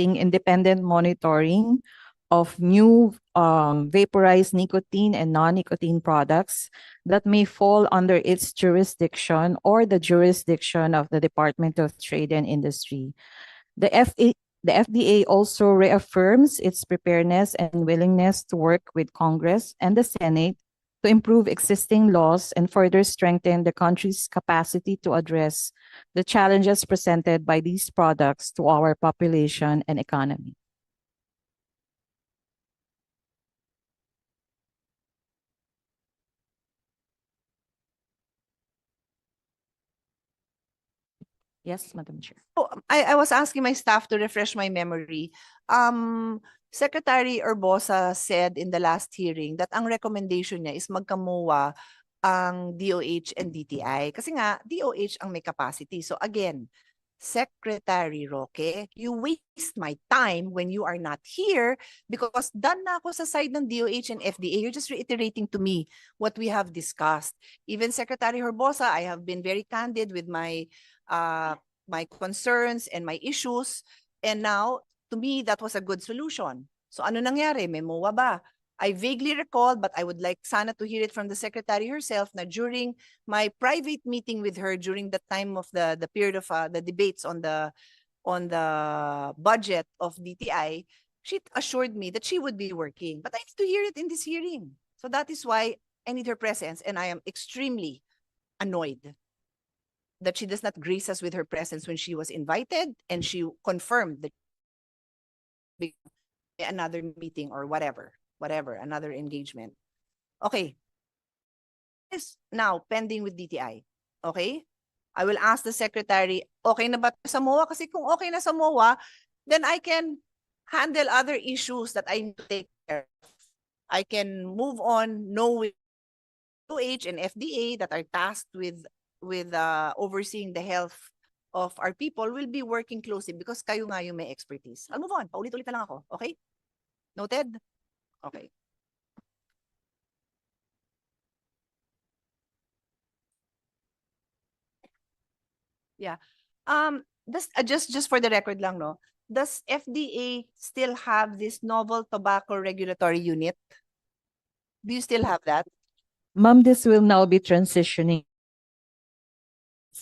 independent monitoring of new vaporized nicotine and non-nicotine products that may fall under its jurisdiction or the jurisdiction of the Department of Trade and Industry. The FDA also reaffirms its preparedness and willingness to work with Congress and the Senate to improve existing laws and further strengthen the country's capacity to address the challenges presented by these products to our population and economy. Yes, Madam Chair. Oh, I was asking my staff to refresh my memory. Secretary Urbosa said in the last hearing that ang recommendation niya is magkamuwa ang DOH and DTI. Kasi nga, DOH ang may capacity. So again, Secretary Roque, you waste my time when you are not here because done na ako sa side ng DOH and FDA. You're just reiterating to me what we have discussed. Even Secretary Urbosa, I have been very candid with my concerns and my issues. And now, to me, that was a good solution. So ano nangyari? May MOA ba? I vaguely recall, but I would like sana to hear it from the secretary herself na during my private meeting with her during the time of the period of the debates on the budget of DTI, she assured me that she would be working. But I need to hear it in this hearing. So that is why I need her presence, and I am extremely annoyed that she does not grace us with her presence when she was invited and she confirmed that another meeting or whatever, another engagement. Okay. Is now pending with DTI. Okay? I will ask the secretary, okay na ba sa MOA? Kasi kung okay na sa MOA, then I can handle other issues that I need to take care of. I can move on knowing DOH and FDA that are tasked with overseeing the health of our people will be working closely because kayo nga yung may expertise. I'll move on. Paulit-ulit na lang ako. Okay? Noted? Okay. Yeah. Just for the record lang, no? Does FDA still have this novel tobacco regulatory unit? Do you still have that? Ma'am, this will now be transitioning.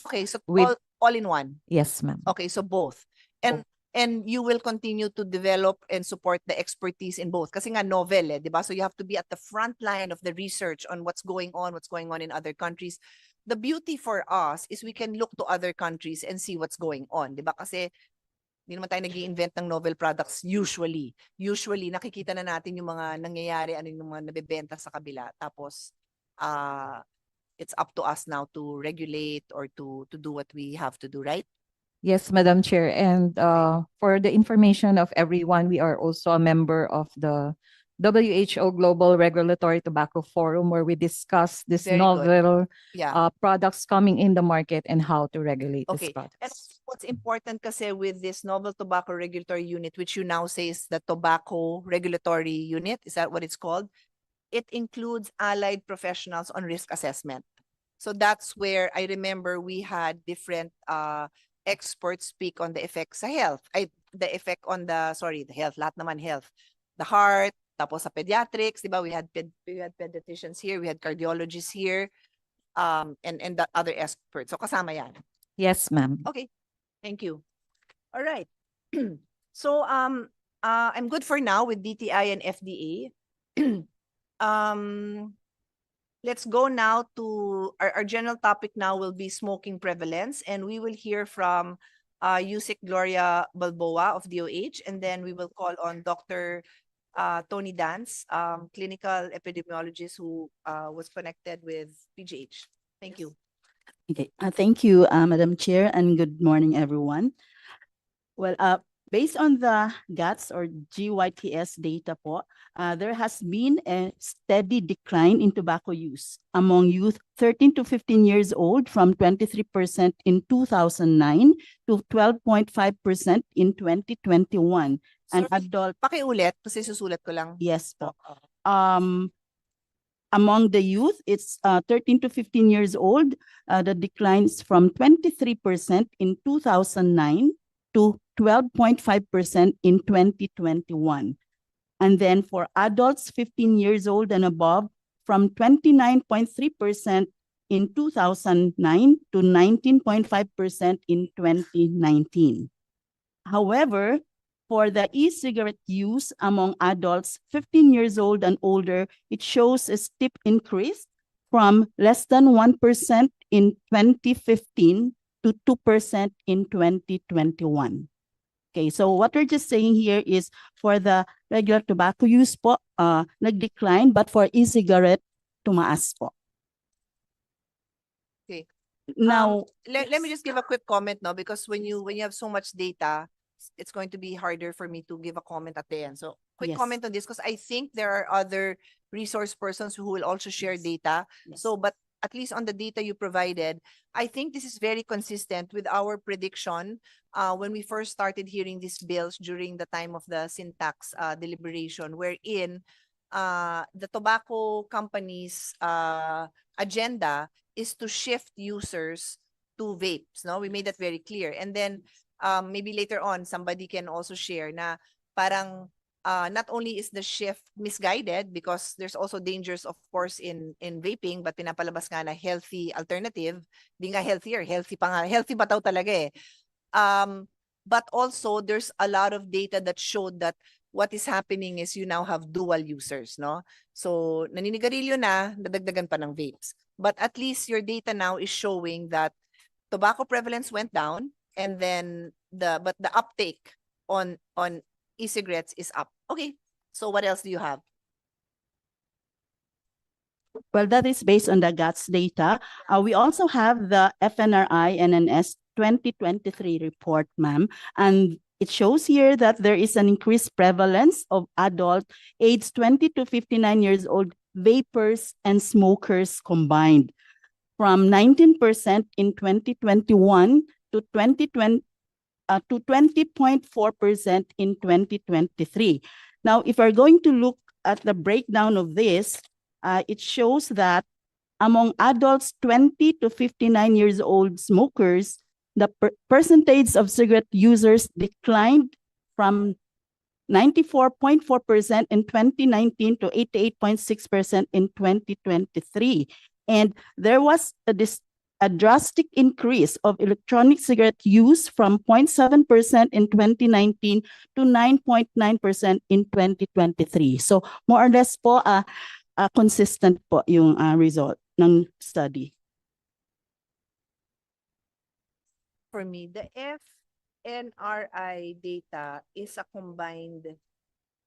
Okay, so With- all in one. Yes, ma'am. Okay, so both. And you will continue to develop and support the expertise in both. Kasi nga novel, di ba? So you have to be at the front line of the research on what's going on in other countries. The beauty for us is we can look to other countries and see what's going on, di ba? Kasi hindi naman tayo nag-i-invent ng novel products usually. Usually, nakikita na natin yung mga nangyayari, ano yung mga nabebenta sa kabila. Tapos, it's up to us now to regulate or to do what we have to do, right? Yes, Madam Chair. And for the information of everyone, we are also a member of the WHO Global Regulatory Tobacco Forum, where we discuss this Very good. novel Yeah. products coming in the market and how to regulate Okay. these products. And what's important kasi with this novel tobacco regulatory unit, which you now say is the tobacco regulatory unit, is that what it's called? It includes allied professionals on risk assessment. So that's where I remember we had different experts speak on the effects sa health. The effect on the health, lahat naman health. The heart, tapos sa pediatrics, di ba? We had pediatricians here, we had cardiologists here, and the other experts. So kasama yan. Yes, ma'am. Okay, thank you. All right. So I'm good for now with DTI and FDA. Let's go now to our general topic. Now will be smoking prevalence, and we will hear from Yusik Gloria Balboa of DOH, and then we will call on Dr. Tony Dance, clinical epidemiologist who was connected with PGH. Thank you. Okay, thank you, Madam Chair, and good morning, everyone. Well, based on the GATS or GYTS data po, there has been a steady decline in tobacco use among youth 13 to 15 years old from 23% in 2009 to 12.5% in 2021. And adult... Pakiulit, kasi susulat ko lang. Yes po. Among the youth, it's 13 to 15 years old. The declines from 23% in 2009 to to 12.5% in 2021. And then for adults 15 years old and above, from 29.3% in 2009 to 19.5% in 2019. However, for the e-cigarette use among adults 15 years old and older, it shows a steep increase from less than 1% in 2015 to 2% in 2021. Okay, so what we're just saying here is for the regular tobacco use po, nag-decline, but for e-cigarette, tumaas po. Okay. Now, let me just give a quick comment, no, because when you have so much data, it's going to be harder for me to give a comment at the end. So quick Yes. comment on this, because I think there are other resource persons who will also share data. Yes. So, but at least on the data you provided, I think this is very consistent with our prediction when we first started hearing these bills during the time of the syntax deliberation, wherein the tobacco companies' agenda is to shift users to vapes. No, we made that very clear. And then maybe later on, somebody can also share na parang not only is the shift misguided, because there's also dangers, of course, in vaping, but pinapalabas nga na healthy alternative, di nga healthier, healthy pa nga, healthy pa daw talaga eh. But also there's a lot of data that showed that what is happening is you now have dual users, no? So naninigarilyo na, nadagdagan pa ng vapes. But at least your data now is showing that tobacco prevalence went down, and then the uptake on e-cigarettes is up. Okay, so what else do you have? well, that is based on the GATS data. We also have the FNRI NNS 2023 report, ma'am, and it shows here that there is an increased prevalence of adult aged 20 to 59 years old vapers and smokers combined, from 19% in 2021 to 2020 to 20.4% in 2023. Now, if we're going to look at the breakdown of this, it shows that among adults 20 to 59 years old smokers, the percentage of cigarette users declined from 94.4% in 2019 to 88.6% in 2023. And there was a drastic increase of electronic cigarette use from 0.7% in 2019 to 9.9% in 2023. So more or less po, consistent po yung result ng study. For me, the FNRI data is a combined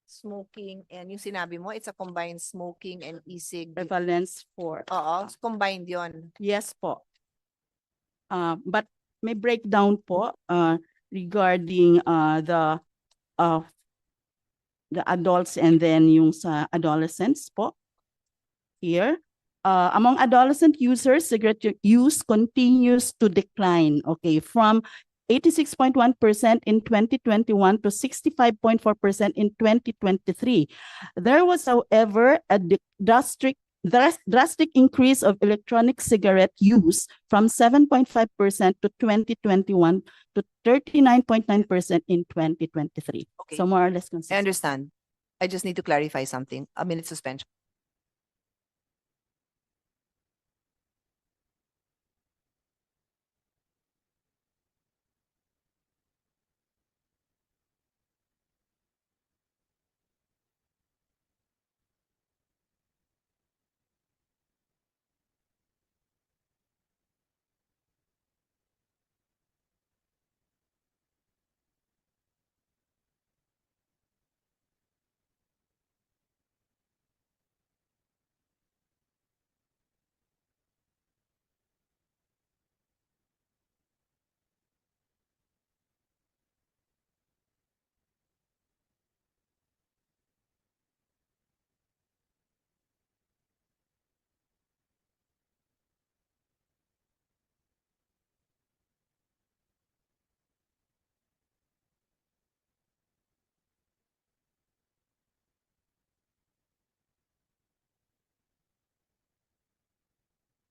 smoking, and yung sinabi mo, it's a combined smoking and e-cig. Prevalence for... Oo, combined yon. Yes po. But may breakdown po regarding the adults and then yung sa adolescents po. Here, among adolescent users, cigarette use continues to decline, okay, from 86.1% in 2021 to 65.4% in 2023. There was, however, a drastic increase of electronic cigarette use from 7.5% to 2021 to 39.9% in 2023. Okay. So more or less I consistent. understand. I just need to clarify something. A minute suspension.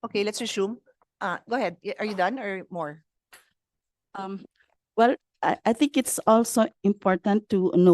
Okay, let's resume. Go ahead. Are you done or more? Well, I think it's also important to note